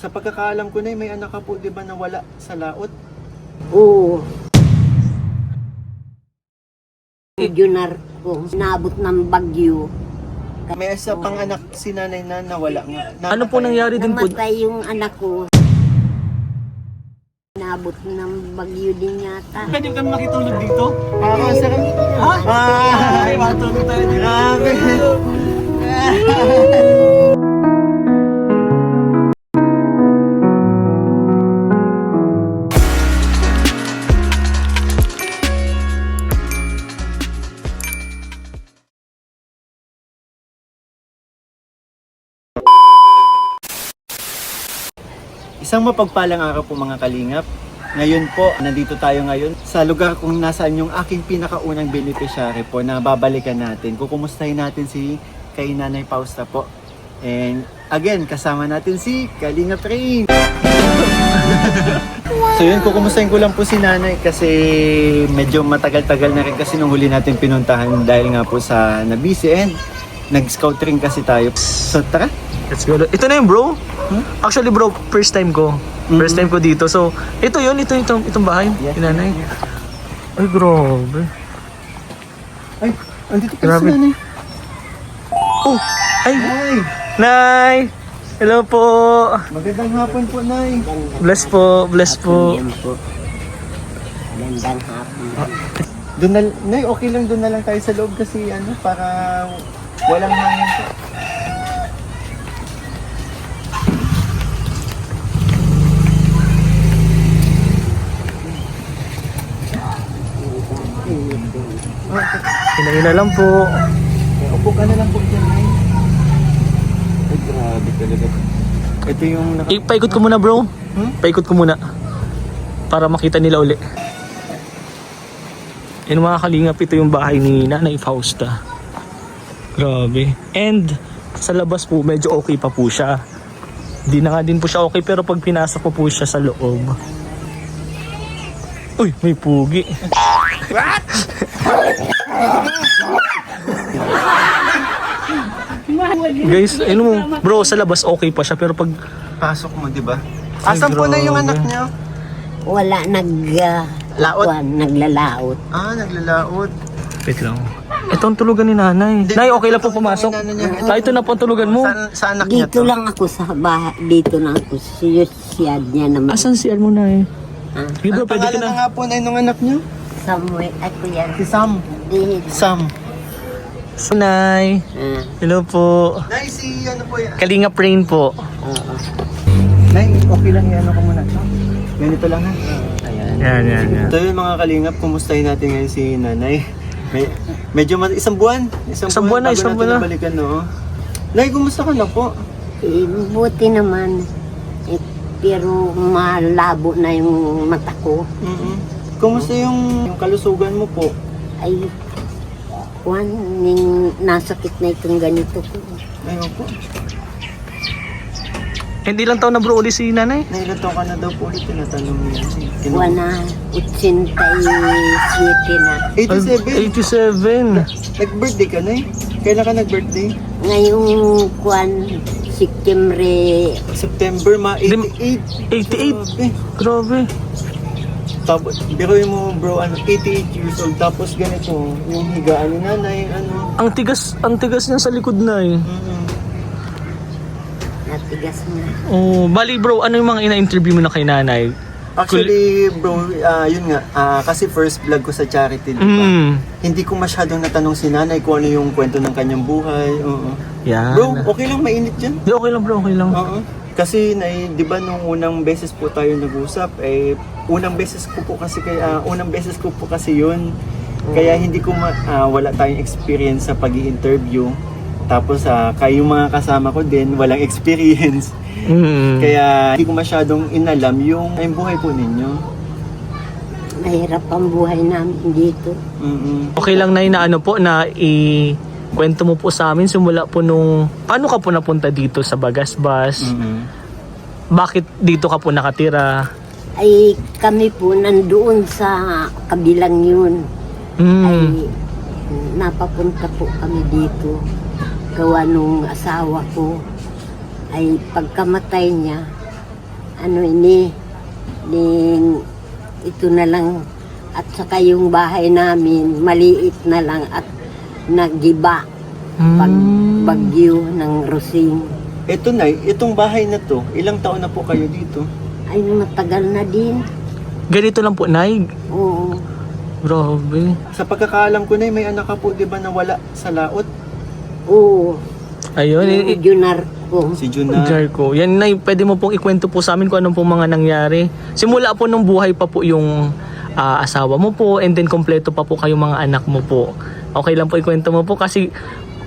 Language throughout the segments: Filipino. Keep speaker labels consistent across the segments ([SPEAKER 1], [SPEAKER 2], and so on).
[SPEAKER 1] Sa pagkakaalam ko na may anak ka po, di ba, nawala sa laot?
[SPEAKER 2] Oo. Junar ko, nabot ng bagyo.
[SPEAKER 1] May isa pang anak si nanay na nawala nga.
[SPEAKER 3] Ano po nangyari din po?
[SPEAKER 2] Namatay yung anak ko. Nabot ng bagyo din yata.
[SPEAKER 3] Pwede kami makitulog dito?
[SPEAKER 1] Sir.
[SPEAKER 3] Ay, matulog tayo dito.
[SPEAKER 1] Grabe. Isang mapagpalang araw po mga kalingap. Ngayon po, nandito tayo ngayon sa lugar kung nasaan yung aking pinakaunang beneficiary po na babalikan natin. Kukumustahin natin si kay Nanay Fausta po. And again, kasama natin si Kalingap Rain. So yun, kukumustahin ko lang po si Nanay kasi medyo matagal-tagal na rin kasi nung huli natin pinuntahan dahil nga po sa nabisi and nag-scout rin kasi tayo. So tara!
[SPEAKER 3] Let's go. Ito na yung bro. Actually bro, first time ko. First time ko dito. So, ito yun, itong bahay.
[SPEAKER 1] Yes.
[SPEAKER 3] Inanay. Ay, grabe.
[SPEAKER 1] Ay, andito pa si
[SPEAKER 3] Grabe.
[SPEAKER 1] Nanay.
[SPEAKER 3] Oh, ay,
[SPEAKER 1] Nay!
[SPEAKER 3] Nay! Hello po.
[SPEAKER 1] Magandang hapon po, Nay.
[SPEAKER 3] Bless po, bless po.
[SPEAKER 2] Yan po. Gandang hapon.
[SPEAKER 1] Doon na, Nay, okay lang doon na lang tayo sa loob kasi ano, para walang hangin po.
[SPEAKER 3] Hina-hina lang po.
[SPEAKER 1] Upo ka na lang po dyan, Nay. Ay, grabe talaga. Ito yung
[SPEAKER 3] Paikot ko muna bro. Paikot ko muna. Para makita nila uli. Yan mga kalingap, ito yung bahay ni Nanay Fausta. Grabe. And sa labas po, medyo okay pa po siya. Hindi na nga din po siya okay, pero pag pinasok ko po siya sa loob. Uy, may pugi. Guys, ano mo, bro, sa labas okay pa siya, pero pag
[SPEAKER 1] pasok mo, di ba? Asan po na yung
[SPEAKER 3] grabe.
[SPEAKER 1] anak niya?
[SPEAKER 2] Wala
[SPEAKER 1] Laot?
[SPEAKER 2] naglalaot.
[SPEAKER 1] Ah, naglalaot.
[SPEAKER 3] wait lang. Ito ang tulugan ni Nanay. Nay, okay lang po pumasok. Ito na po ang tulugan mo.
[SPEAKER 1] Sa anak niya
[SPEAKER 2] Dito
[SPEAKER 1] to?
[SPEAKER 2] lang ako sa bahay. Dito lang ako. Siyad niya naman.
[SPEAKER 3] Asan si mo Nay?
[SPEAKER 2] Ah,
[SPEAKER 3] Sige bro, pwede ka
[SPEAKER 1] Pangalan na
[SPEAKER 3] na.
[SPEAKER 1] nga po na yung anak niyo?
[SPEAKER 2] Somewhere. Ako yan.
[SPEAKER 1] Si Sam.
[SPEAKER 2] Di.
[SPEAKER 1] Sam.
[SPEAKER 3] Nay.
[SPEAKER 2] Ah,
[SPEAKER 3] Hello po.
[SPEAKER 1] Nay, si ano po yan?
[SPEAKER 3] Kalingap Rain po.
[SPEAKER 2] oo.
[SPEAKER 1] Nay, okay lang yan ako muna. Ganito lang ha.
[SPEAKER 2] Ayan.
[SPEAKER 3] Yan.
[SPEAKER 1] So yun mga kalingap, kumustahin natin ngayon si Nanay. Medyo isang buwan.
[SPEAKER 3] Isang buwan na,
[SPEAKER 1] bago
[SPEAKER 3] isang
[SPEAKER 1] natin
[SPEAKER 3] buwan na.
[SPEAKER 1] nabalikan, no? Nay, kumusta ka na po?
[SPEAKER 2] Eh, buti naman. Eh, pero malabo na yung mata ko.
[SPEAKER 1] Kumusta yung kalusugan mo po?
[SPEAKER 2] Ay, nasakit na itong ganito ko.
[SPEAKER 1] Ayun po.
[SPEAKER 3] Hindi lang taon na bro uli si Nanay.
[SPEAKER 1] Nailan ka na daw po ulit tinatanong niya.
[SPEAKER 2] Buwan na, 87 na.
[SPEAKER 1] 87?
[SPEAKER 3] 87.
[SPEAKER 1] Nag-birthday ka na eh. Kailan ka nag-birthday?
[SPEAKER 2] Ngayong September,
[SPEAKER 1] September, 88.
[SPEAKER 3] 88. Grabe.
[SPEAKER 1] Tapos, biruin mo bro, 88 years old. Tapos ganito, yung higaan ni Nanay,
[SPEAKER 3] Ang tigas niya sa likod na eh.
[SPEAKER 2] natigas na.
[SPEAKER 3] Oh, bali bro, ano yung mga ina-interview mo na kay Nanay?
[SPEAKER 1] Actually, bro, yun nga, kasi first vlog ko sa charity, di ba? Hindi ko masyadong natanong si Nanay kung ano yung kwento ng kanyang buhay. Oo.
[SPEAKER 3] Yan.
[SPEAKER 1] Bro, okay lang, mainit dyan.
[SPEAKER 3] Di, okay lang bro, okay lang.
[SPEAKER 1] Oo. Kasi, di ba, nung unang beses po tayo nag-usap, unang beses ko po kasi yun. Kaya hindi ko wala tayong experience sa pag-i-interview. Tapos, kayong mga kasama ko din, walang experience. Kaya hindi ko masyadong inalam yung buhay po ninyo.
[SPEAKER 2] Mahirap ang buhay namin dito.
[SPEAKER 3] Okay lang na ano po na kwento mo po sa amin simula po nung paano ka po napunta dito sa Bagasbas? Bakit dito ka po nakatira?
[SPEAKER 2] Ay kami po nandoon sa kabilang yun. Ay napapunta po kami dito. Gawa nung asawa ko ay pagkamatay niya ano ito na lang. At saka yung bahay namin, maliit na lang at nagiba pag bagyo ng Rosing.
[SPEAKER 1] Ito na, itong bahay na to, ilang taon na po kayo dito?
[SPEAKER 2] Ay, matagal na din.
[SPEAKER 3] Ganito lang po, Nay.
[SPEAKER 2] Oo.
[SPEAKER 3] Grabe.
[SPEAKER 1] Sa pagkakaalam ko na, may anak ka po, di ba, nawala sa laot?
[SPEAKER 2] Oo.
[SPEAKER 3] Ayun,
[SPEAKER 2] Yung Junar ko.
[SPEAKER 1] Si Juna.
[SPEAKER 3] Jarko. Yan, Nay, pwede mo pong ikwento po sa amin kung anong pong mga nangyari. Simula po nung buhay pa po yung asawa mo po, and then kompleto pa po kayong mga anak mo po. Okay lang po ikwento mo po kasi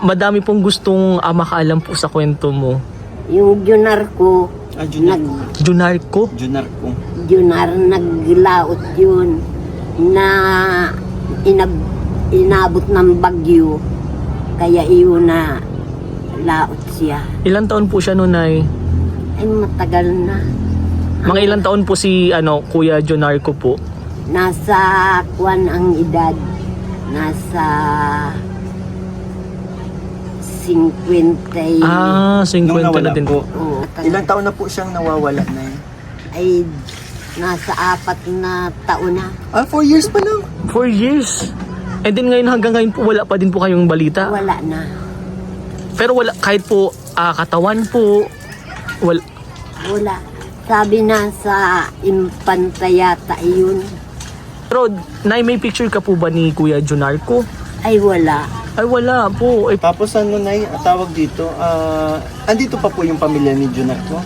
[SPEAKER 3] madami pong gustong makaalam po sa kwento mo.
[SPEAKER 2] Yung Junar ko,
[SPEAKER 1] Junar.
[SPEAKER 3] Junarko?
[SPEAKER 1] Junar ko.
[SPEAKER 2] Junar, naglaot yun na inabot ng bagyo. Kaya iyon na laot siya.
[SPEAKER 3] Ilang taon po siya noon, Nay?
[SPEAKER 2] Ay, matagal na.
[SPEAKER 3] Mga ilang taon po si Kuya Junarko po?
[SPEAKER 2] Nasa kwan ang edad. Nasa 50.
[SPEAKER 3] 50
[SPEAKER 1] Nung
[SPEAKER 3] na
[SPEAKER 1] nawala
[SPEAKER 3] din
[SPEAKER 1] po.
[SPEAKER 2] Oo,
[SPEAKER 1] Ilang taon na po siyang nawawala na yun?
[SPEAKER 2] ay nasa 4 na taon na.
[SPEAKER 1] 4 years pa lang.
[SPEAKER 3] 4 years. And then ngayon hanggang ngayon po wala pa din po kayong balita.
[SPEAKER 2] Wala na.
[SPEAKER 3] Pero wala kahit po katawan po wala.
[SPEAKER 2] Wala. Sabi na sa impanta yata yun.
[SPEAKER 3] Pero Nay, may picture ka po ba ni Kuya Junarko?
[SPEAKER 2] Ay wala.
[SPEAKER 3] Ay wala po. Eh,
[SPEAKER 1] Tapos ano na tawag dito, andito pa po yung pamilya ni Junar ko?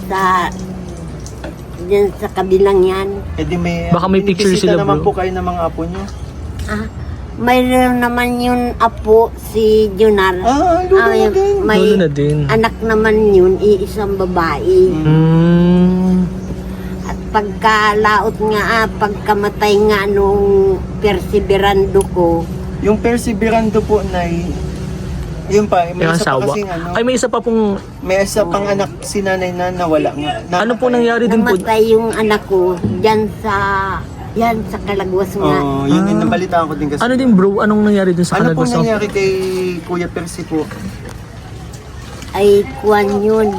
[SPEAKER 2] Sa dyan sa kabilang yan.
[SPEAKER 1] Eh di may,
[SPEAKER 3] Baka may picture
[SPEAKER 1] binisita
[SPEAKER 3] sila,
[SPEAKER 1] naman
[SPEAKER 3] bro.
[SPEAKER 1] po kayo ng mga apo nyo.
[SPEAKER 2] Mayroon naman yun apo si Junar.
[SPEAKER 1] Lolo na
[SPEAKER 2] Ay,
[SPEAKER 1] din.
[SPEAKER 2] may
[SPEAKER 3] Lolo na din.
[SPEAKER 2] anak naman yun, iisang babae. At pagkalaot nga, pagkamatay nga nung perseverando ko,
[SPEAKER 1] Yung perseverando po na yun pa, may
[SPEAKER 3] Yung
[SPEAKER 1] isa pa
[SPEAKER 3] asawa.
[SPEAKER 1] kasing
[SPEAKER 3] Ay may isa pa pong
[SPEAKER 1] may isa pang anak si nanay na nawala nga.
[SPEAKER 3] ano po nangyari din po?
[SPEAKER 2] namatay yung anak ko dyan sa Kalagwas nga.
[SPEAKER 1] Oo, yun yung nabalitaan ko din kasi.
[SPEAKER 3] Ano din bro? Anong nangyari din sa
[SPEAKER 1] Ano po
[SPEAKER 3] Calagos?
[SPEAKER 1] nangyari kay Kuya Percy po?
[SPEAKER 2] Ay kuwan yun.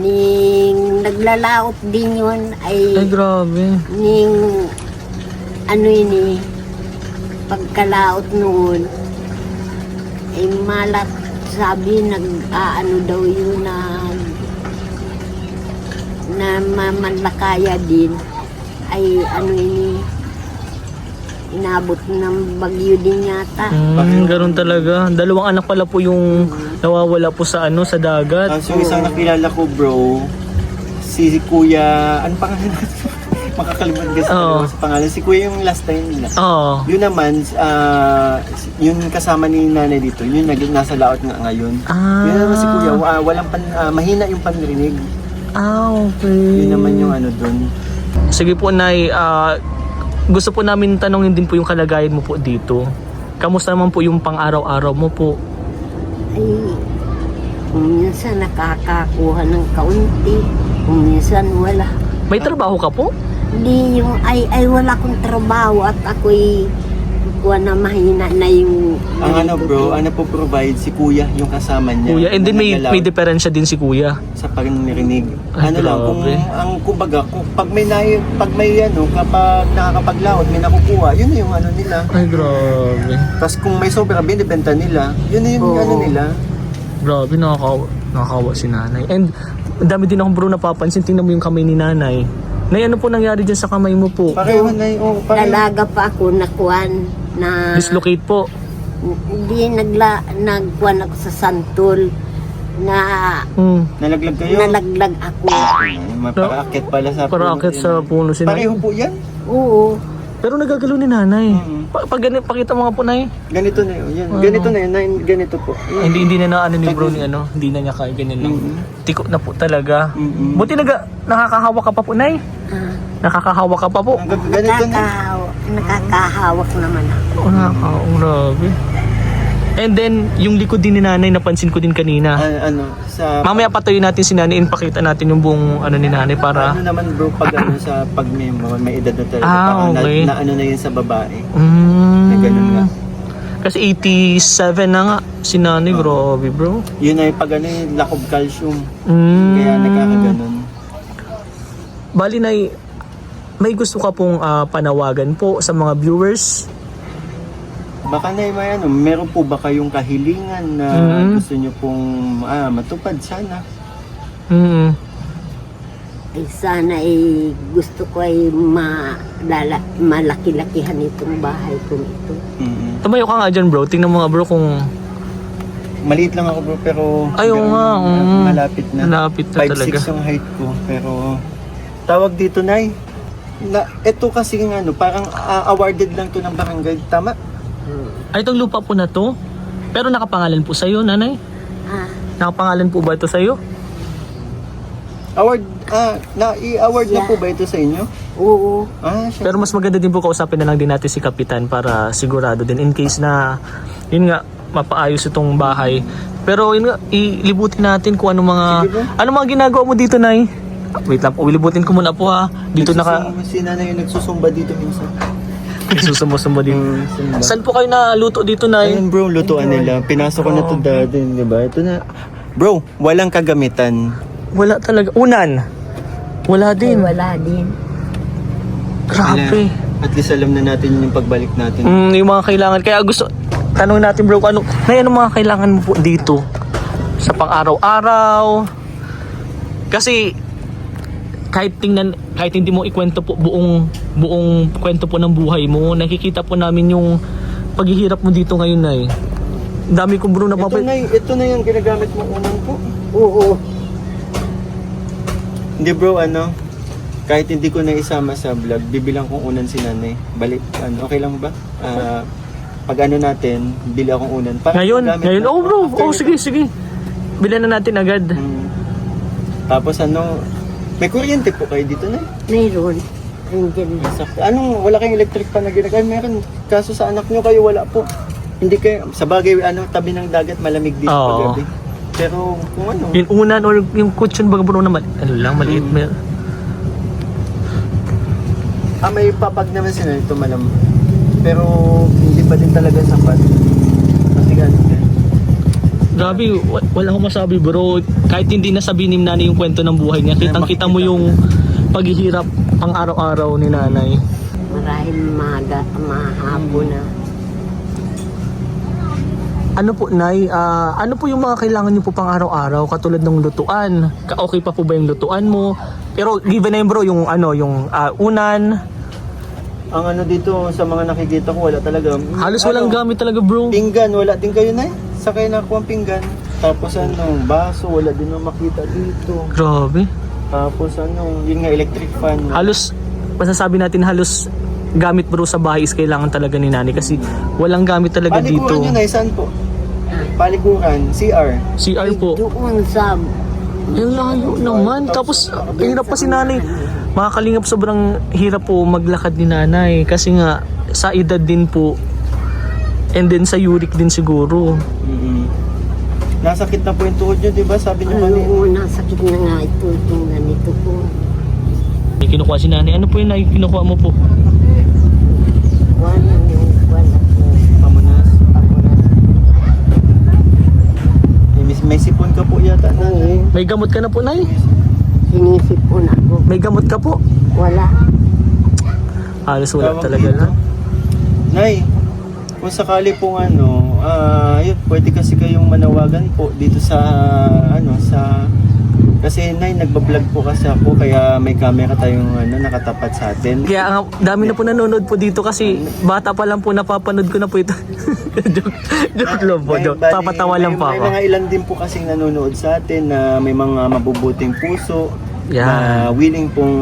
[SPEAKER 2] Ning naglalaot din yun
[SPEAKER 3] Ay grabe.
[SPEAKER 2] ning ano yun pagkalaot noon ay malat sabi nag-aano daw yun na mamanlakaya din ay ano inabot ng bagyo din yata.
[SPEAKER 3] Ganun talaga. Dalawang anak pala po yung nawawala po sa sa dagat.
[SPEAKER 1] Tapos yung isang nakilala ko bro, si Kuya, ano pangalan natin? Makakalimutan kasi
[SPEAKER 3] Oo.
[SPEAKER 1] sa pangalan. Si Kuya yung last time nila.
[SPEAKER 3] Oo.
[SPEAKER 1] Yun naman, yun kasama ni nanay dito, yun nasa laot nga ngayon. Yun naman si Kuya, mahina yung panrinig.
[SPEAKER 3] Okay.
[SPEAKER 1] Yun naman yung ano dun.
[SPEAKER 3] Sige po, Nay. Gusto po namin tanongin din po yung kalagayan mo po dito. Kamusta naman po yung pang-araw-araw mo po?
[SPEAKER 2] Ay kung minsan nakakakuha ng kaunti, kung minsan wala.
[SPEAKER 3] May trabaho ka po?
[SPEAKER 2] Hindi yung ay wala akong trabaho at ako'y kuha na mahina na yung
[SPEAKER 1] Ang ano bro, ano po provide si Kuya, yung kasama niya.
[SPEAKER 3] Kuya, and then
[SPEAKER 1] na
[SPEAKER 3] may
[SPEAKER 1] naglalaot
[SPEAKER 3] diferensya din si Kuya.
[SPEAKER 1] sa panirinig.
[SPEAKER 3] Ay,
[SPEAKER 1] Ano lang, kung
[SPEAKER 3] grabe.
[SPEAKER 1] ang kumbaga, kung pag may kapag nakakapaglaot, may nakukuha, yun na yung ano nila.
[SPEAKER 3] Ay, grabe.
[SPEAKER 1] Tapos kung may sobra, binibenta nila, yun na yung
[SPEAKER 2] Oo.
[SPEAKER 1] ano nila.
[SPEAKER 3] Grabe, nakakawa si nanay. And ang dami din akong bro napapansin. Tingnan mo yung kamay ni nanay. Nay, ano po nangyari dyan sa kamay mo po?
[SPEAKER 1] Pareho na yung,
[SPEAKER 2] dalaga pa ako nakuan na
[SPEAKER 3] Dislocate po.
[SPEAKER 2] hindi nagkuan ako sa santol na
[SPEAKER 1] nalaglag kayo.
[SPEAKER 2] nalaglag ako.
[SPEAKER 1] Maparakit pala sa
[SPEAKER 3] Parakit sa puno si nanay.
[SPEAKER 1] Pareho po yan.
[SPEAKER 2] Oo.
[SPEAKER 3] Pero nagagalo ni nanay.
[SPEAKER 1] Mm.
[SPEAKER 3] Pakita mo nga po, Nay.
[SPEAKER 1] Ganito na yun. Yan.
[SPEAKER 3] Ano?
[SPEAKER 1] Ganito na yun. Ganito po.
[SPEAKER 3] Ay, hindi na ano ni bro ni hindi na niya kaya ganyan lang. Tiko na po talaga.
[SPEAKER 1] Mm-mm.
[SPEAKER 3] Buti nakakahawa ka pa po, Nay.
[SPEAKER 2] Ah,
[SPEAKER 3] Nakakahawa ka pa po.
[SPEAKER 1] Ganito na.
[SPEAKER 2] nakakahawak naman ako.
[SPEAKER 3] Grabe. And then, yung likod din ni nanay, napansin ko din kanina.
[SPEAKER 1] Sa
[SPEAKER 3] Mamaya patayin natin si nanay and pakita natin yung buong ni nanay para...
[SPEAKER 1] ano naman bro, pag sa pag may edad na talaga, parang
[SPEAKER 3] okay.
[SPEAKER 1] na ano na yun sa babae.
[SPEAKER 3] Mm.
[SPEAKER 1] Na ganun nga.
[SPEAKER 3] Kasi 87 na nga si nanay, grabe bro.
[SPEAKER 1] Yun ay pag lack of calcium.
[SPEAKER 3] Mm.
[SPEAKER 1] Kaya nagkakaganon.
[SPEAKER 3] Bali na may gusto ka pong panawagan po sa mga viewers?
[SPEAKER 1] Baka na may ano, meron po ba kayong kahilingan na gusto nyo pong matupad sana?
[SPEAKER 3] Mm.
[SPEAKER 2] Ay, sana gusto ko ay malaki-lakihan itong bahay kong ito.
[SPEAKER 3] Tumayo ka nga dyan bro, tingnan mo nga bro kung
[SPEAKER 1] Maliit lang ako bro, pero
[SPEAKER 3] ayaw nga,
[SPEAKER 1] malapit na.
[SPEAKER 3] malapit na
[SPEAKER 1] 5'6"
[SPEAKER 3] talaga.
[SPEAKER 1] yung height ko, pero tawag dito Nay, na ito kasi ano, parang awarded lang to ng barangay, tama?
[SPEAKER 3] Ay, itong lupa po na to? Pero nakapangalan po sa'yo, nanay?
[SPEAKER 2] Ah,
[SPEAKER 3] Nakapangalan po ba ito sa'yo?
[SPEAKER 1] Award, i-award na
[SPEAKER 2] Yeah.
[SPEAKER 1] po ba ito sa inyo?
[SPEAKER 2] oo.
[SPEAKER 1] Siya.
[SPEAKER 3] Pero mas maganda din po kausapin na lang din natin si Kapitan para sigurado din in case na, yun nga, mapaayos itong bahay. Pero yun nga, ilibutin natin kung ano
[SPEAKER 1] Sige ba?
[SPEAKER 3] mga ginagawa mo dito, Nay. Wait lang po, ilibutin ko muna po ha. Dito
[SPEAKER 1] Si nanay yung nagsusumba dito minsan.
[SPEAKER 3] susumbo dito.
[SPEAKER 1] Sumba.
[SPEAKER 3] Saan po kayo naluto dito, Nay?
[SPEAKER 1] Ayun bro, lutuan nila. Pinasok ko na to dati, di ba? Ito na. Bro, walang kagamitan.
[SPEAKER 3] Wala talaga. Unan. Wala
[SPEAKER 2] Ay,
[SPEAKER 3] din.
[SPEAKER 2] wala din.
[SPEAKER 3] Grabe.
[SPEAKER 1] At least alam na natin yung pagbalik natin.
[SPEAKER 3] Yung mga kailangan. Kaya gusto, tanong natin bro, ano mga kailangan mo po dito? Sa pang-araw-araw. Kasi, kahit hindi mo ikwento po buong kwento po ng buhay mo, nakikita po namin yung paghihirap mo dito ngayon, Nay. Dami ko bro
[SPEAKER 1] Ito na yung ginagamit mo unang po.
[SPEAKER 2] Oo.
[SPEAKER 1] Hindi bro, kahit hindi ko na isama sa vlog, bibilang kong unan si nanay. Balik, okay lang ba? Pag natin, bili akong unan. Para magamit
[SPEAKER 3] Ngayon,
[SPEAKER 1] na-
[SPEAKER 3] oh bro,
[SPEAKER 1] after
[SPEAKER 3] sige. Bilan na natin agad.
[SPEAKER 1] Tapos may kuryente po kayo dito na.
[SPEAKER 2] Mayroon. Andyan na.
[SPEAKER 1] Wala kayong electric pan na ginagay? Meron. Kaso sa anak nyo kayo wala po. Hindi kayo, sa bagay, tabi ng dagat, malamig dito
[SPEAKER 3] Oo.
[SPEAKER 1] paggabi. Pero kung
[SPEAKER 3] Yung unan or yung kutsyon baga bro na maliit.
[SPEAKER 1] may papag naman sila ito malam. Pero hindi pa din talaga sapat. Kasi ganun.
[SPEAKER 3] Grabe, wala akong masabi bro. Kahit hindi nasabihin ni nanay yung kwento ng buhay niya, kitang-kita mo yung paghihirap pang araw-araw ni nanay.
[SPEAKER 2] Marahil mahapon na.
[SPEAKER 3] Ano po, Nay? Ano po yung mga kailangan niyo po pang araw-araw katulad ng lutuan? Okay pa po ba yung lutuan mo? Pero given na yun bro, yung unan,
[SPEAKER 1] Ang dito sa mga nakikita ko wala talaga.
[SPEAKER 3] halos walang gamit talaga bro.
[SPEAKER 1] Pinggan, wala din kayo na sa kayo nakuha ang pinggan. Tapos baso, wala din na makita dito.
[SPEAKER 3] Grabe.
[SPEAKER 1] Tapos yun nga electric fan.
[SPEAKER 3] Halos, masasabi natin halos gamit bro sa bahay is kailangan talaga ni nanay kasi walang gamit talaga dito.
[SPEAKER 1] Paliguran yun saan po? Paliguran, CR.
[SPEAKER 3] CR po.
[SPEAKER 2] Doon sa
[SPEAKER 3] Yung layo naman. Tapos, hirap pa si nanay. Mga kalingap, sobrang hirap po maglakad ni nanay. Kasi nga, sa edad din po. And then sa uric din siguro.
[SPEAKER 1] Nasakit na po yung tuhod nyo, di ba? Sabi nyo kanina.
[SPEAKER 2] ano, nasakit na nga ito, itong ganito po.
[SPEAKER 3] May kinukuha si nanay. Ano po yun na kinukuha mo po?
[SPEAKER 2] Wala po.
[SPEAKER 1] Pamunas. May sipon ka po yata na.
[SPEAKER 3] May gamot ka na po, Nay?
[SPEAKER 2] Sinisipon ako.
[SPEAKER 3] May gamot ka po?
[SPEAKER 2] Wala.
[SPEAKER 3] Halos wala
[SPEAKER 1] Tawag
[SPEAKER 3] talaga
[SPEAKER 1] dito.
[SPEAKER 3] na.
[SPEAKER 1] Nay, kung sakali pong yun, pwede kasi kayong manawagan po dito sa kasi Nay, nagbablog po kasi ako kaya may camera tayong nakatapat sa atin.
[SPEAKER 3] Kaya nga, dami na po nanonood po dito kasi bata pa lang po napapanood ko na po ito. joke lang po. Joke. Papatawa lang po
[SPEAKER 1] May
[SPEAKER 3] ako.
[SPEAKER 1] mga ilan din po kasing nanonood sa atin na may mga mabubuting puso.
[SPEAKER 3] Yan.
[SPEAKER 1] Na willing pong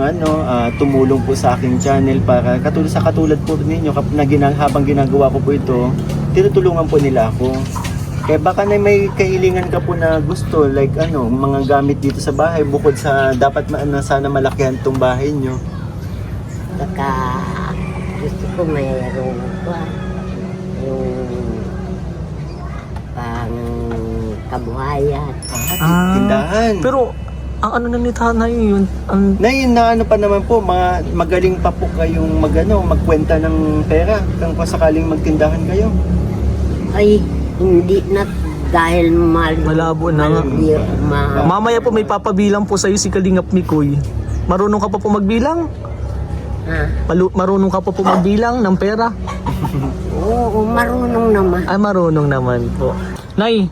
[SPEAKER 1] tumulong po sa aking channel para katulad po ninyo habang ginagawa ko po ito, tinutulungan po nila ako. Kaya baka na may kahilingan ka po na gusto like mga gamit dito sa bahay bukod sa dapat sana malakihan tong bahay nyo.
[SPEAKER 2] Baka gusto ko mayroon ko. Yung pang kabuhayan.
[SPEAKER 1] Tindahan.
[SPEAKER 3] Pero, ang ano na ni Tanay yun,
[SPEAKER 1] Na pa naman po, magaling pa po kayong magkwenta ng pera kung sakaling magtindahan kayo.
[SPEAKER 2] Ay, hindi na dahil
[SPEAKER 3] Malabo na nga.
[SPEAKER 2] Malabo.
[SPEAKER 3] mamaya po may papabilang po sa'yo si Kalingap Mikoy. Marunong ka pa po magbilang?
[SPEAKER 2] Ha?
[SPEAKER 3] Marunong ka pa po magbilang ng pera?
[SPEAKER 2] Oo, marunong naman.
[SPEAKER 3] Ay, marunong naman po. Nay,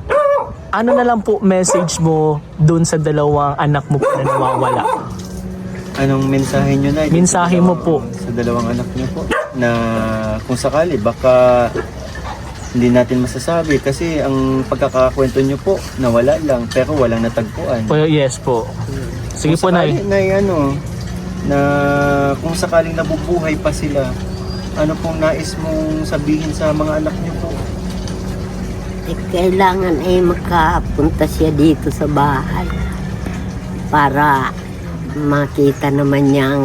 [SPEAKER 3] ano na lang po message mo dun sa dalawang anak mo po na nawawala?
[SPEAKER 1] Anong mensahe nyo na?
[SPEAKER 3] Mensahe mo po.
[SPEAKER 1] Sa dalawang anak nyo po. Na kung sakali, baka hindi natin masasabi. Kasi ang pagkakakwento nyo po, nawala lang. Pero walang natagpuan.
[SPEAKER 3] Yes po. Sige po,
[SPEAKER 1] Kung
[SPEAKER 3] Nay.
[SPEAKER 1] sakali, Nay, na kung sakaling nabubuhay pa sila, ano pong nais mong sabihin sa mga anak nyo po?
[SPEAKER 2] Kailangan makapunta siya dito sa bahay para makita naman niya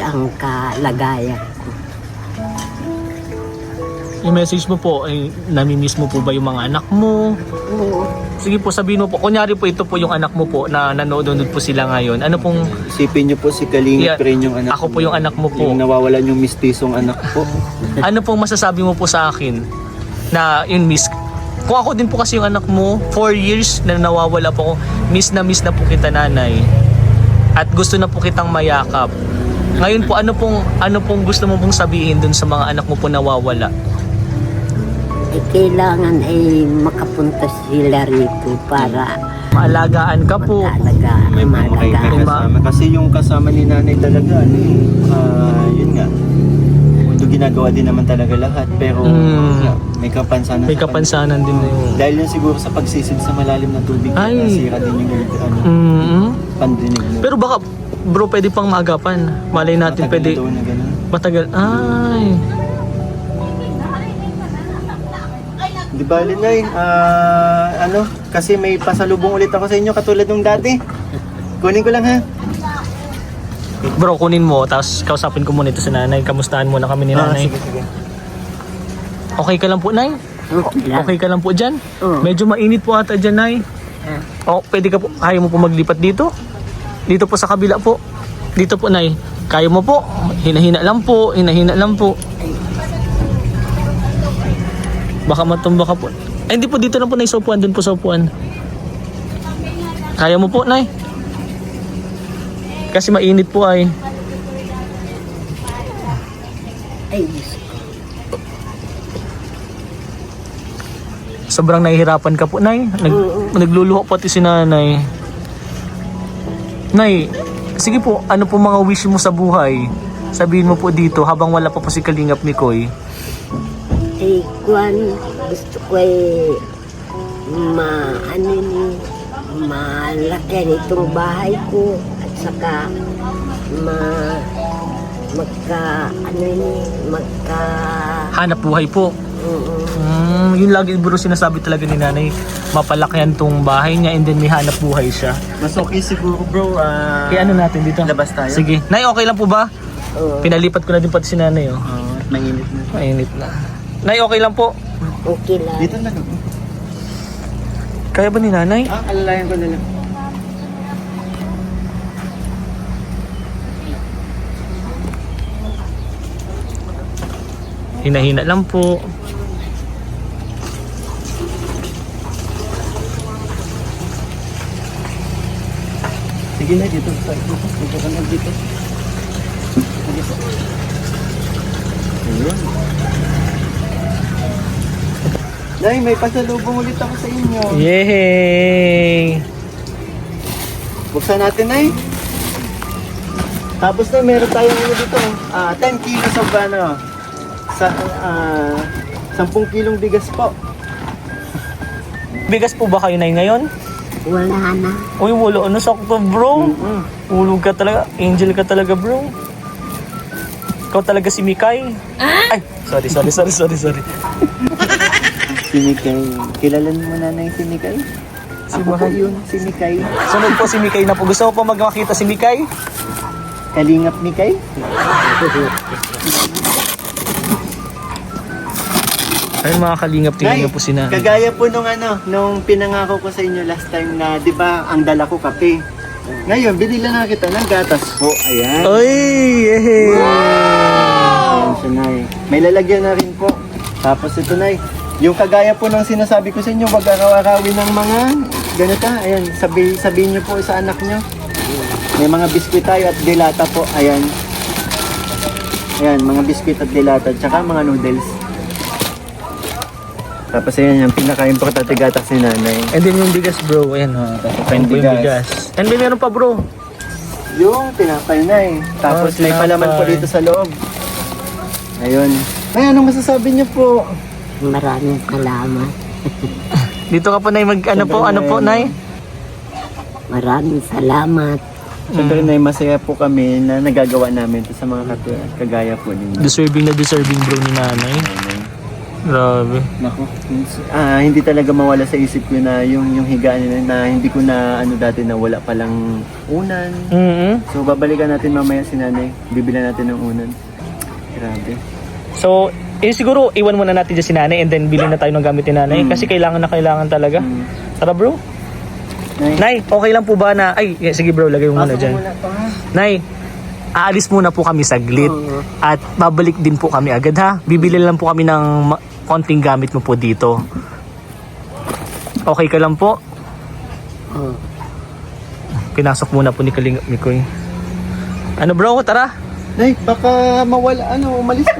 [SPEAKER 2] ang kalagayan ko.
[SPEAKER 3] Yung message mo po, ay namimiss mo po ba yung mga anak mo?
[SPEAKER 2] Oo.
[SPEAKER 3] Sige po, sabihin mo po. Kunyari po, ito po yung anak mo po na nanonood po sila ngayon. Ano pong...
[SPEAKER 1] Isipin nyo po si Kalingap
[SPEAKER 3] Yeah,
[SPEAKER 1] rin yung anak
[SPEAKER 3] ako po yung anak mo po.
[SPEAKER 1] Yung nawawalan yung mistisong anak po.
[SPEAKER 3] Ano pong masasabi mo po sa akin na yun, miss? Kung ako din po kasi yung anak mo, 4 years na nawawala po ako, miss na po kita, nanay. At gusto na po kitang mayakap. Ngayon po, ano pong gusto mo pong sabihin dun sa mga anak mo po nawawala?
[SPEAKER 2] Kailangan makapunta sila rito para
[SPEAKER 3] Maalagaan ka po.
[SPEAKER 1] May mga kayo
[SPEAKER 2] malagaan.
[SPEAKER 1] kasama. Kasi yung kasama ni nanay talaga, yun nga. Ito ginagawa din naman talaga lahat. Pero may kapansanan.
[SPEAKER 3] May kapansanan din na yung...
[SPEAKER 1] Dahil yun siguro sa pagsisid sa malalim na tubig,
[SPEAKER 3] Ay.
[SPEAKER 1] nasira din yung pandinig mo.
[SPEAKER 3] Pero baka, bro, pwede pang maagapan. Malay natin,
[SPEAKER 1] Matagal
[SPEAKER 3] pwede...
[SPEAKER 1] daw na ganun.
[SPEAKER 3] Matagal. Ay.
[SPEAKER 1] Di ba, Linay? Kasi may pasalubong ulit ako sa inyo katulad nung dati. Kunin ko lang ha.
[SPEAKER 3] Bro, kunin mo, tapos kausapin ko muna ito si nanay. Kamustahan muna kami ni nanay.
[SPEAKER 1] Sige.
[SPEAKER 3] Okay ka lang po, nay?
[SPEAKER 2] Okay lang.
[SPEAKER 3] Okay ka lang po dyan?
[SPEAKER 2] Oo.
[SPEAKER 3] Medyo mainit po ata dyan, nay. O, pwede ka po, kaya mo po maglipat dito? Dito po sa kabila po. Dito po, nay. Kaya mo po. Hinahina lang po. Baka matumba ka po. Ay, hindi po, dito lang po, nay, sa upuan. Doon po sa upuan. Kaya mo po, nay. Kasi mainit po ay.
[SPEAKER 2] Ay,
[SPEAKER 3] Sobrang nahihirapan ka po, nay. Nagluluho pati si nanay. Nay, sige po, ano po mga wish mo sa buhay? Sabihin mo po dito habang wala pa po si Kalingap Mikoy.
[SPEAKER 2] Kwan, gusto ko malaki nitong bahay ko at saka
[SPEAKER 3] Hanap buhay po. Yun lagi bro sinasabi talaga ni nanay. Mapalakihan tong bahay niya and then may hanap buhay siya.
[SPEAKER 1] Mas okay siguro bro.
[SPEAKER 3] Kaya ano natin dito?
[SPEAKER 1] Labas tayo.
[SPEAKER 3] Sige. Nay, okay lang po ba? Pinalipat ko na din pati si nanay. Oh.
[SPEAKER 1] Mainit na.
[SPEAKER 3] Mainit na. Nay, okay lang po.
[SPEAKER 2] okay lang.
[SPEAKER 1] Dito na.
[SPEAKER 3] Kaya ba ni nanay?
[SPEAKER 1] Alalayan ko na lang.
[SPEAKER 3] Hinahina lang po.
[SPEAKER 1] Sige na, dito. Dito ka na dito. Sige po. Ayun. Nay, may pasalubong ulit ako sa inyo.
[SPEAKER 3] Yay!
[SPEAKER 1] Buksan natin, Nay. Tapos na, meron tayong dito. 10 kilos of sa 10 kilong bigas po.
[SPEAKER 3] Bigas po ba kayo nay ngayon?
[SPEAKER 2] Wala na.
[SPEAKER 3] Uy, wala. Ano sakto bro? Ulog ka talaga. Angel ka talaga bro. Ikaw talaga si Mikay. Ay, sorry.
[SPEAKER 1] Si Mikay. Kilala mo na na yung si Mikay?
[SPEAKER 3] Si
[SPEAKER 1] Ako po
[SPEAKER 3] Mikay.
[SPEAKER 1] yun, si Mikay.
[SPEAKER 3] Sunod po si Mikay na po. Gusto mo pa magmakita si Mikay?
[SPEAKER 1] Kalingap Mikay?
[SPEAKER 3] Ay mga kalingap, tingnan niyo po si nanay.
[SPEAKER 1] Kagaya po nung pinangako ko sa inyo last time na, di ba, ang dala ko kape. Ngayon, binila na kita ng gatas po. Ayan.
[SPEAKER 3] Ay, yehey!
[SPEAKER 1] Ayan siya, Nay. May lalagyan na rin po. Tapos ito, Nay. Yung kagaya po ng sinasabi ko sa inyo, wag araw-arawin ng mga ganito. Ayan, sabihin niyo po sa anak niyo. May mga biskwit tayo at dilata po. Ayan. Ayan, mga biskwit at dilata. Tsaka mga noodles. Tapos ayan, yung pinaka-importante gatas ni nanay.
[SPEAKER 3] And then yung bigas bro, ayan ha. Tapos
[SPEAKER 1] Yung
[SPEAKER 3] yung
[SPEAKER 1] bigas.
[SPEAKER 3] bigas. And then meron pa bro.
[SPEAKER 1] Yung tinapay na eh. Tapos may
[SPEAKER 3] tinapay.
[SPEAKER 1] palaman po dito sa loob. Ayun. Ay, anong masasabi niyo po?
[SPEAKER 2] Maraming salamat.
[SPEAKER 3] Dito ka po Nay ano po Nay?
[SPEAKER 2] Maraming salamat.
[SPEAKER 1] Siyempre na masaya po kami na nagagawa namin ito sa mga kagaya po ninyo.
[SPEAKER 3] Deserving bro ni nanay. Grabe.
[SPEAKER 1] Nako. Hindi talaga mawala sa isip ko na yung higaan nila na hindi ko na ano dati na wala palang unan. So babalikan natin mamaya si nanay. Bibilan natin ng unan. Grabe.
[SPEAKER 3] So, siguro iwan muna natin dyan si nanay and then bilhin na tayo ng gamit ni nanay kasi kailangan talaga. Tara bro. Nay, okay lang po ba na... Ay, sige bro, lagay mo muna dyan. Nay, aalis muna po kami saglit at babalik din po kami agad ha. Bibili lang po kami ng konting gamit mo po dito. Okay ka lang po? Pinasok muna po ni Kalingap Mikoy. Ano bro, tara.
[SPEAKER 1] Nay, baka mawala, umalis ka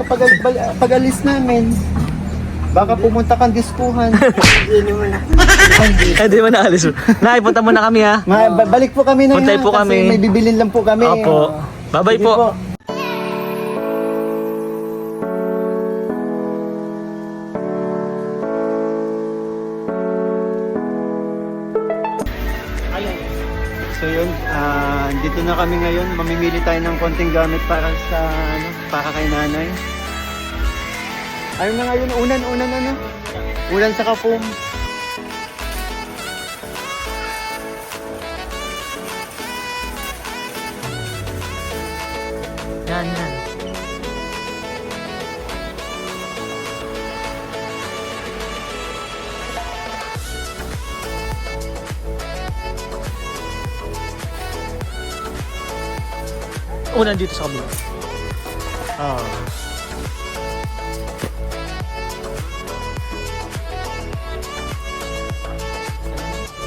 [SPEAKER 1] pag alis namin. Baka pumunta kang diskuhan.
[SPEAKER 3] Hindi mo na alis. Nay, punta muna kami ha.
[SPEAKER 1] Balik po kami na
[SPEAKER 3] Puntay po
[SPEAKER 1] kasi
[SPEAKER 3] kami.
[SPEAKER 1] may bibilin lang po kami.
[SPEAKER 3] Opo. Bye-bye
[SPEAKER 1] Sige
[SPEAKER 3] po.
[SPEAKER 1] So yun, dito na kami ngayon. Mamimili tayo ng konting gamit para kay nanay. Ayun na nga yun, unan sa kapum.
[SPEAKER 3] Yan. Unan dito sa kabila.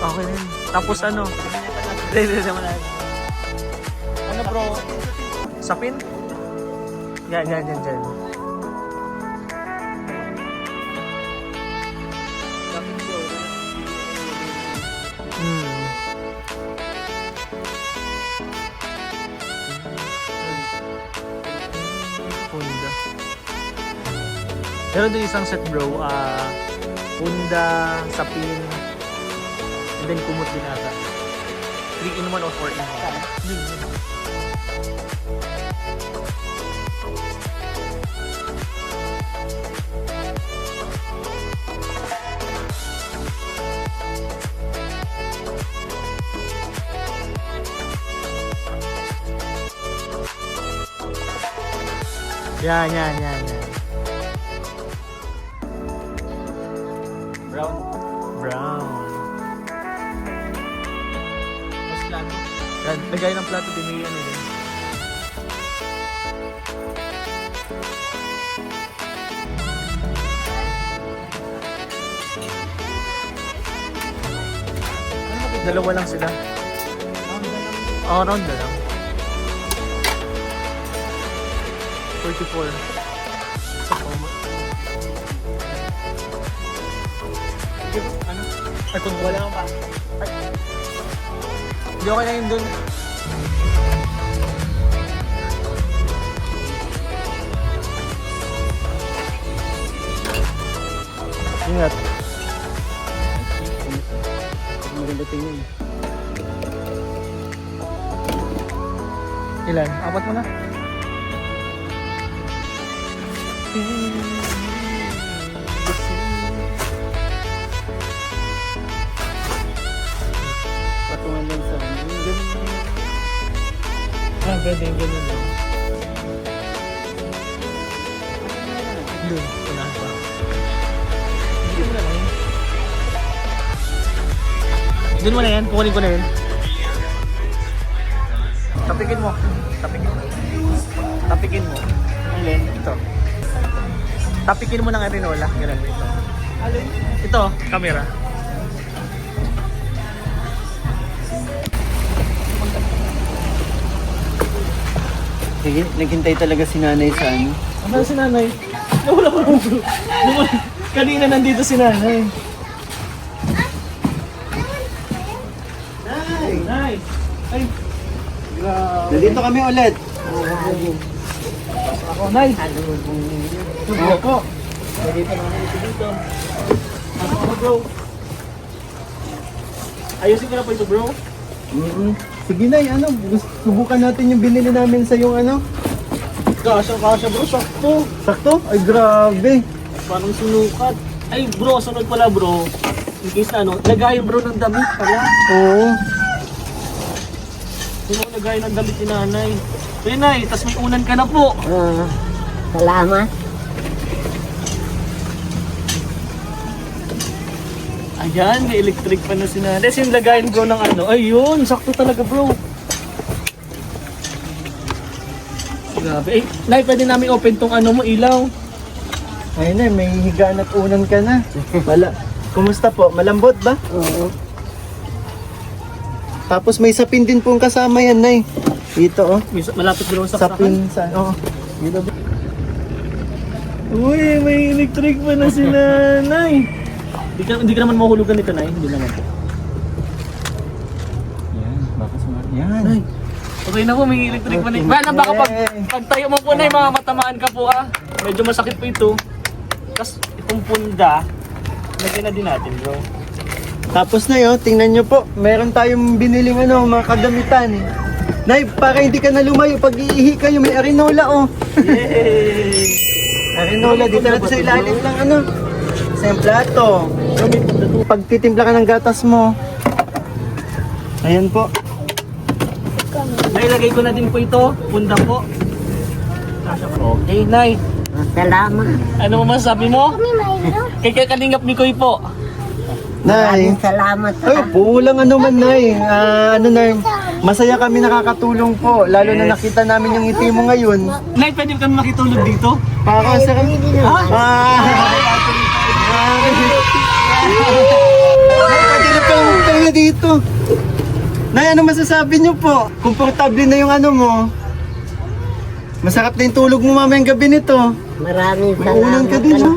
[SPEAKER 3] Okay din. Tapos ano? Hindi naman na. Ano bro? Sapin? Yan. Punda. Meron din isang set bro, punda, sapin, and then kumot din ata. 3 in 1 or 4 in 1. Yan. Brown. Mas plato. Yan, lagay ng plato din yung ano yun. Dalawa lang sila. Round na lang. 44. Ano? Ay, kung wala pa. Ay. Hindi okay na yun dun. Ingat.
[SPEAKER 1] Maganda tingin.
[SPEAKER 3] Ilan? 4 mo na?
[SPEAKER 1] Patungan lang sa ganun.
[SPEAKER 3] Pwede yung ganun lang. Doon, unahan pa. Hindi mo na lang yun. Doon mo na yan, kukunin ko na yun. Tapikin mo. Tapikin mo. Alin? Ito. Tapikin mo ng arenola. Ganun ito. Alin? Ito, camera.
[SPEAKER 1] Naghintay talaga si nanay sa ano.
[SPEAKER 3] Ano si nanay? Nawala ko lang bro. Kanina nandito si nanay.
[SPEAKER 1] Nay!
[SPEAKER 3] Nay! Ay! Grabe.
[SPEAKER 1] Nandito kami ulit.
[SPEAKER 3] Ako, Nay!
[SPEAKER 2] Salubong ninyo.
[SPEAKER 3] Ito po. Nandito na kami dito. Ano ako bro? Ayusin ko na po ito bro.
[SPEAKER 1] Sige Nay, ano, subukan natin yung binili namin sa yung ano.
[SPEAKER 3] Kasya bro, sakto.
[SPEAKER 1] Sakto? Ay grabe.
[SPEAKER 3] Parang sinukat. Ay bro, sunod pala bro. In case na ano, lagayan bro ng damit pala.
[SPEAKER 1] Oo.
[SPEAKER 3] Sino lagayan ng damit ni nanay? Ay nay, tas may unan ka na po.
[SPEAKER 2] Salamat.
[SPEAKER 3] Ayan, may electric pa na si nanay. Tapos yung lagayan bro ng ano. Ayun, sakto talaga bro. Grabe. Eh, nay, pwede namin open tong ano mo, ilaw.
[SPEAKER 1] Ayun na, may higaan at unan ka na. Kumusta po? Malambot ba?
[SPEAKER 2] Oo.
[SPEAKER 1] Tapos may sapin din pong kasama yan, Nay. Dito, oh.
[SPEAKER 3] Malapit bro sa
[SPEAKER 1] Sapin sa, oh. Dito ba?
[SPEAKER 3] Uy, may electric pa na si nanay. Hindi ka naman mahulugan nito, nay. Hindi naman po.
[SPEAKER 1] Yan, baka sumari. Yan.
[SPEAKER 3] Nay, okay na po, may electric pa na. Bana, baka pag tayo mo po, nay, matamaan ka po ah. Medyo masakit po ito. Tapos itong punda, lagyan na din natin bro.
[SPEAKER 1] Tapos na yun, tingnan nyo po. Meron tayong biniling ano, mga kadamitan. Nay, para hindi ka na lumayo, pag iihi kayo, may arinola, oh.
[SPEAKER 3] Yay!
[SPEAKER 1] Arinola, dito natin sa ilalim lang, ano. Sa yung plato. Pagtitimpla ka ng gatas mo. Ayan po.
[SPEAKER 3] Nailagay ko na din po ito, punda po. Okay, nay.
[SPEAKER 2] Salamat.
[SPEAKER 3] Ano mo masasabi mo? Kay Kalingap ni Koy po.
[SPEAKER 1] Nay.
[SPEAKER 2] Maraming salamat.
[SPEAKER 1] Ay, pulang ano man, Nay. Ano na, masaya kami nakakatulong po. Lalo na nakita namin yung ngiti mo ngayon.
[SPEAKER 3] Nay, pwede kami makitulog dito?
[SPEAKER 1] Para sa kami. Pwede na pala tayo dito. Nay, ano masasabi niyo po? Komportable na yung ano mo. Masarap na yung tulog mo mamayang gabi nito.
[SPEAKER 2] Maraming
[SPEAKER 1] May unan
[SPEAKER 2] salamat.
[SPEAKER 1] ka din, no?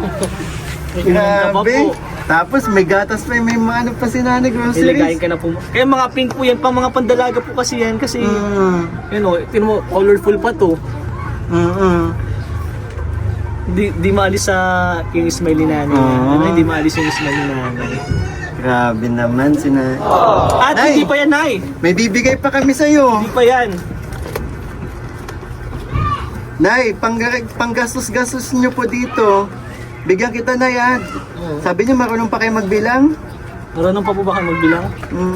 [SPEAKER 3] May unan ka pa
[SPEAKER 1] Grabe.
[SPEAKER 3] po.
[SPEAKER 1] Tapos may gatas pa, may mga ano pa si nanay
[SPEAKER 3] Niligayin
[SPEAKER 1] groceries.
[SPEAKER 3] ka na po. Kaya mga pink po yan, pang mga pandalaga po kasi yan. Kasi, you know, tinan mo, colorful pa to. Di maalis sa yung smile ni nanay. Ano, hindi maalis yung smile ni nanay.
[SPEAKER 1] Grabe naman si nanay.
[SPEAKER 3] At
[SPEAKER 1] Nay!
[SPEAKER 3] hindi pa yan, nay.
[SPEAKER 1] May bibigay pa kami sa'yo.
[SPEAKER 3] Hindi pa yan.
[SPEAKER 1] Nay, panggastos-gastos nyo po dito. Bigyan kita na yan. Sabi niyo marunong pa kayo magbilang?
[SPEAKER 3] Marunong pa po ba kayo magbilang?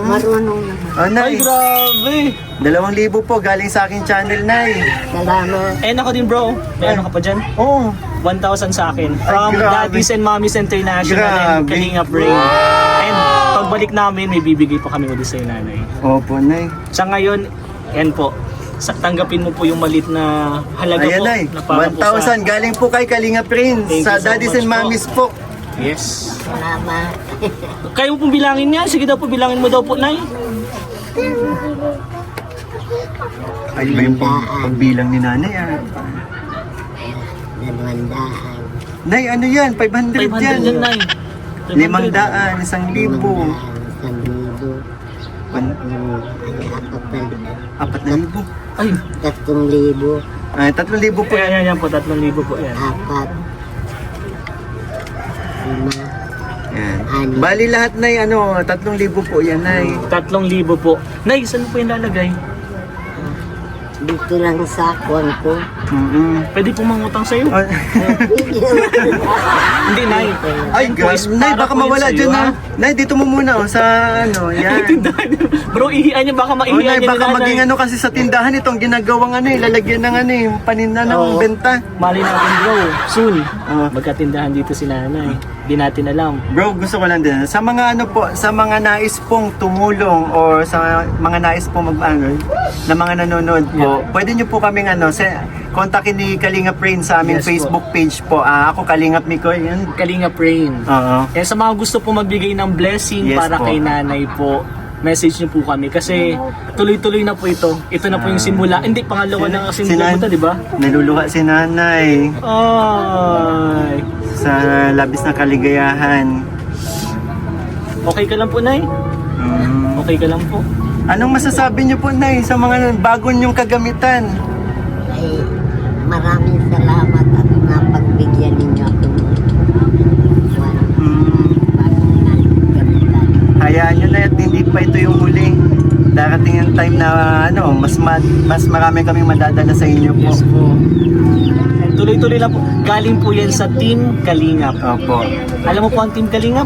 [SPEAKER 2] Marunong naman.
[SPEAKER 1] Oh, Nay.
[SPEAKER 3] Ay, grabe.
[SPEAKER 1] 2,000 po galing sa aking channel, Nay.
[SPEAKER 2] Salamat.
[SPEAKER 3] Eh, ako din bro. May ano ka pa dyan?
[SPEAKER 1] Oo.
[SPEAKER 3] 1,000 sa akin. From
[SPEAKER 1] grabe.
[SPEAKER 3] Daddies and Mommies International and
[SPEAKER 1] Grabe.
[SPEAKER 3] Kalingap Brain. And pagbalik namin, may bibigay pa kami ulit sa'yo, nanay.
[SPEAKER 1] Opo, Nay.
[SPEAKER 3] Sa ngayon, yan po. Tanggapin mo po yung malit na halaga
[SPEAKER 1] Ayan,
[SPEAKER 3] po.
[SPEAKER 1] Nay.
[SPEAKER 3] Na para po
[SPEAKER 1] 1,000 galing po kay Kalinga Prince.
[SPEAKER 3] Thank
[SPEAKER 1] Sa
[SPEAKER 3] you so
[SPEAKER 1] Daddies
[SPEAKER 3] much
[SPEAKER 1] and
[SPEAKER 3] po.
[SPEAKER 1] Mommies po.
[SPEAKER 3] Yes.
[SPEAKER 2] Salamat.
[SPEAKER 3] Kaya mo pong bilangin yan. Sige daw po, bilangin mo daw po, nay.
[SPEAKER 1] Ay, ba yung pagbilang ni nanay, ah?
[SPEAKER 2] 200.
[SPEAKER 1] Nay, ano yan? 500
[SPEAKER 3] 500
[SPEAKER 1] yan.
[SPEAKER 3] yan, nay.
[SPEAKER 1] 500, 1,000. 4,000.
[SPEAKER 3] Ay,
[SPEAKER 2] 3,000.
[SPEAKER 1] Ay, 3,000 po.
[SPEAKER 3] yan po, 3,000 po yan.
[SPEAKER 2] 4. 5.
[SPEAKER 1] Yan. Bali lahat, Nay, ano, 3,000 po yan, Nay.
[SPEAKER 3] 3,000 po. Nay, saan mo po yung lalagay?
[SPEAKER 2] Dito lang sa kuwan ko.
[SPEAKER 3] Pwede po mangutang sa'yo.
[SPEAKER 1] Ah,
[SPEAKER 3] Hindi, nay.
[SPEAKER 1] Ay,
[SPEAKER 3] Boys,
[SPEAKER 1] grabe. Nay,
[SPEAKER 3] para
[SPEAKER 1] baka
[SPEAKER 3] po yun
[SPEAKER 1] mawala
[SPEAKER 3] sa'yo,
[SPEAKER 1] dyan,
[SPEAKER 3] ha?
[SPEAKER 1] ha? Nay, dito mo muna, oh, sa ano, yan.
[SPEAKER 3] Bro, ihian niya, baka
[SPEAKER 1] Oh,
[SPEAKER 3] maihian
[SPEAKER 1] Nay,
[SPEAKER 3] niya
[SPEAKER 1] baka
[SPEAKER 3] ni
[SPEAKER 1] maging
[SPEAKER 3] nanay.
[SPEAKER 1] ano kasi sa tindahan itong ginagawang ano, lalagyan ng ano, yung paninda ng
[SPEAKER 3] Oo.
[SPEAKER 1] benta.
[SPEAKER 3] Mali natin bro, soon.
[SPEAKER 1] Oo.
[SPEAKER 3] Magkatindahan dito si nanay. Di natin alam.
[SPEAKER 1] Bro, gusto ko lang din. Sa mga ano po, sa mga nais pong tumulong or sa mga nais pong ano, na mga nanonood po, pwede nyo po kaming ano, kontakin ni Kalinga Prince sa aming
[SPEAKER 3] Yes po.
[SPEAKER 1] Facebook page po. Ako Kalingap Mikoy, yan.
[SPEAKER 3] Kalingap Rain.
[SPEAKER 1] Oo.
[SPEAKER 3] Kaya sa mga gusto po magbigay ng blessing
[SPEAKER 1] Yes
[SPEAKER 3] para
[SPEAKER 1] po.
[SPEAKER 3] kay nanay po, message niyo po kami kasi tuloy-tuloy na po ito. Ito na po yung simula. Hindi, pangalawa na kasi
[SPEAKER 1] Si
[SPEAKER 3] pumunta,
[SPEAKER 1] Nan-
[SPEAKER 3] di ba?
[SPEAKER 1] Naluluha si nanay
[SPEAKER 3] Ay.
[SPEAKER 1] sa labis na kaligayahan.
[SPEAKER 3] Okay ka lang po, Nay?
[SPEAKER 1] Mm.
[SPEAKER 3] Okay ka lang po.
[SPEAKER 1] Anong masasabi niyo po, Nay, sa mga bago niyong kagamitan?
[SPEAKER 2] Ay, maraming salamat at napagbigyan ninyo ako ng bagong gamitan.
[SPEAKER 1] Hayaan nyo na at hindi pa ito yung huli. Darating yung time na mas marami kaming madadala sa inyo po.
[SPEAKER 3] Yes po. Tuloy-tuloy lang po. Galing po yan sa Team Kalingap.
[SPEAKER 1] Opo.
[SPEAKER 3] Alam mo po ang Team Kalingap?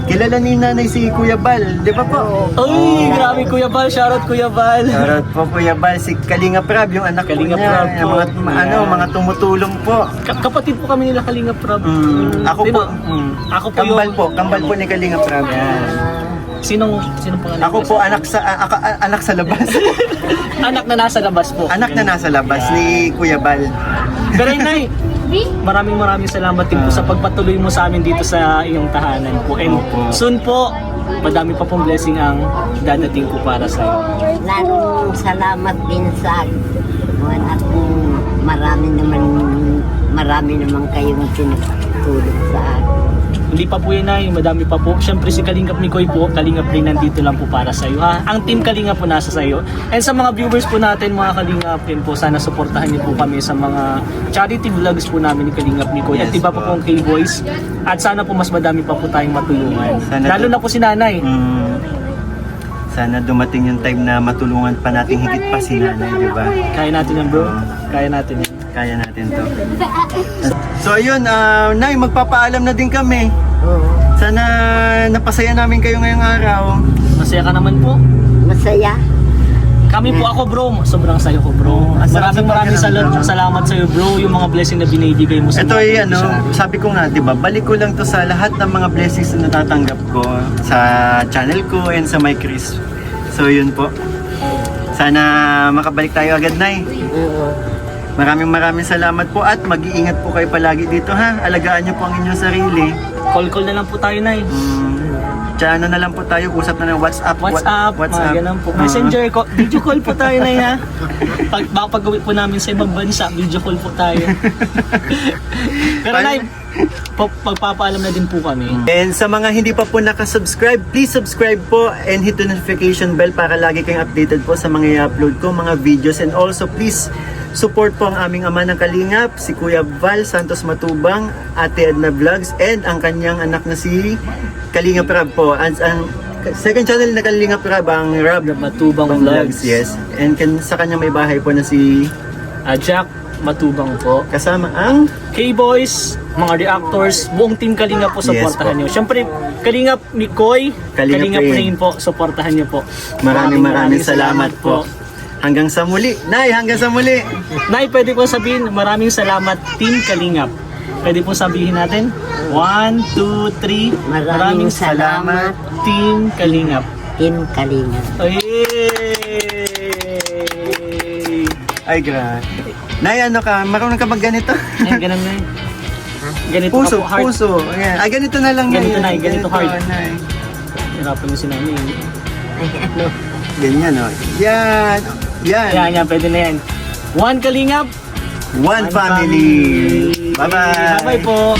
[SPEAKER 1] Kilala ni nanay si Kuya Bal, di ba po?
[SPEAKER 3] Ay, grabe Kuya Bal. Shoutout Kuya Bal.
[SPEAKER 1] Shoutout po Kuya Bal, si Kalinga Prab, yung anak
[SPEAKER 3] Kalinga
[SPEAKER 1] po niya.
[SPEAKER 3] Prab po.
[SPEAKER 1] Yung mga,
[SPEAKER 3] Yeah.
[SPEAKER 1] mga tumutulong po.
[SPEAKER 3] Kapatid po kami nila Kalingap Prab.
[SPEAKER 1] Ako
[SPEAKER 3] Sino?
[SPEAKER 1] po,
[SPEAKER 3] Ako po
[SPEAKER 1] kambal po ni Kalinga Prab.
[SPEAKER 3] Sinong pangalan?
[SPEAKER 1] Ako po anak sa labas.
[SPEAKER 3] Anak na nasa labas po.
[SPEAKER 1] Anak na nasa labas ni Kuya Bal.
[SPEAKER 3] Pero Nay, maraming salamat din po sa pagpatuloy mo sa amin dito sa iyong tahanan po. And
[SPEAKER 1] Opo.
[SPEAKER 3] soon po, madami pa pong blessing ang dadating po para sa iyo.
[SPEAKER 2] Lalong salamat din sa buwan at marami naman kayong tinutulong sa akin.
[SPEAKER 3] Hindi pa po yan, Nay, madami pa po. Siyempre si Kalingap Mikoy po, Kalingap rin nandito lang po para sa iyo. Ha? Ang Team Kalingap po nasa sa iyo. And sa mga viewers po natin, mga Kalingap din po, sana suportahan niyo po kami sa mga charity vlogs po namin ni Kalingap Mikoy. At
[SPEAKER 1] Yes,
[SPEAKER 3] iba pa
[SPEAKER 1] po.
[SPEAKER 3] pong K-Boys. At sana po mas madami pa po tayong matulungan.
[SPEAKER 1] Sana
[SPEAKER 3] Lalo na po si Nanay.
[SPEAKER 1] Sana dumating yung time na matulungan pa natin higit pa si nanay, di ba?
[SPEAKER 3] Kaya natin yan, bro. Kaya natin yan.
[SPEAKER 1] Kaya natin to. So ayun, Nay, magpapaalam na din kami.
[SPEAKER 2] Oo,
[SPEAKER 1] Sana napasaya namin kayo ngayong araw.
[SPEAKER 3] Masaya ka naman po.
[SPEAKER 2] masaya.
[SPEAKER 3] Kami po ako, bro. Sobrang saya ko, bro. At maraming salamat sa iyo, bro. Yung mga blessing na binibigay mo sa
[SPEAKER 1] Ito ay
[SPEAKER 3] mga
[SPEAKER 1] sabi ko nga, 'di ba? Balik ko lang to sa lahat ng mga blessings na natatanggap ko sa channel ko and sa my Chris. So yun po. Sana makabalik tayo agad, Nay.
[SPEAKER 2] Oo.
[SPEAKER 1] Maraming salamat po at mag-iingat po kayo palagi dito, ha. Alagaan niyo po ang inyong sarili.
[SPEAKER 3] Call na lang po tayo, Nay.
[SPEAKER 1] Tsaka ano na lang po tayo, usap na ng WhatsApp.
[SPEAKER 3] WhatsApp, mga ganun po. Messenger, video call po tayo, Nay, ha? Pag-uwi po namin sa ibang bansa, video call po tayo. Pero, Nay, pagpapaalam na din po kami.
[SPEAKER 1] And sa mga hindi pa po nakasubscribe, please subscribe po and hit the notification bell para lagi kayong updated po sa mga i-upload ko, mga videos. And also please support po ang aming ama ng Kalingap, si Kuya Val Santos Matubang, Ate Edna Vlogs, and ang kanyang anak na si Kalingap Rab po. Ang second channel na Kalingap Rab, ang Rab
[SPEAKER 3] Matubang Vlogs.
[SPEAKER 1] Yes. And sa kanyang may bahay po na si
[SPEAKER 3] Jack Matubang po.
[SPEAKER 1] kasama ang
[SPEAKER 3] K-Boys, mga reactors, buong team Kalingap po,
[SPEAKER 1] Yes
[SPEAKER 3] supportahan
[SPEAKER 1] po.
[SPEAKER 3] nyo. Siyempre, Kalingap Mikoy,
[SPEAKER 1] Kalingap
[SPEAKER 3] Kalingap
[SPEAKER 1] Rain.
[SPEAKER 3] Rain po, supportahan nyo po.
[SPEAKER 1] maraming salamat po. Hanggang sa muli. Nay, hanggang sa muli.
[SPEAKER 3] Nay, pwede ko sabihin, maraming salamat, Team Kalingap. Pwede po sabihin natin, 1, 2, 3,
[SPEAKER 2] Maraming salamat,
[SPEAKER 3] Team Kalingap.
[SPEAKER 2] Team Kalingap.
[SPEAKER 3] Ay!
[SPEAKER 1] Ay, grabe. Nay, ano ka? Marunong ka mag ganito?
[SPEAKER 3] Ay, ganun na yun. Ganito
[SPEAKER 1] Puso,
[SPEAKER 3] ka po, heart.
[SPEAKER 1] puso. Ayan. Ay, ganito na lang.
[SPEAKER 3] Ganito,
[SPEAKER 1] Nay.
[SPEAKER 3] Nay, ganito, heart.
[SPEAKER 1] Nay.
[SPEAKER 3] Hirapan yung sinami.
[SPEAKER 2] Ay, ano?
[SPEAKER 1] Ganyan, oh. Yan. Yan.
[SPEAKER 3] Yan, pwede na yan. 1 Kalingap,
[SPEAKER 1] One family. Bye-bye.
[SPEAKER 3] Bye-bye po.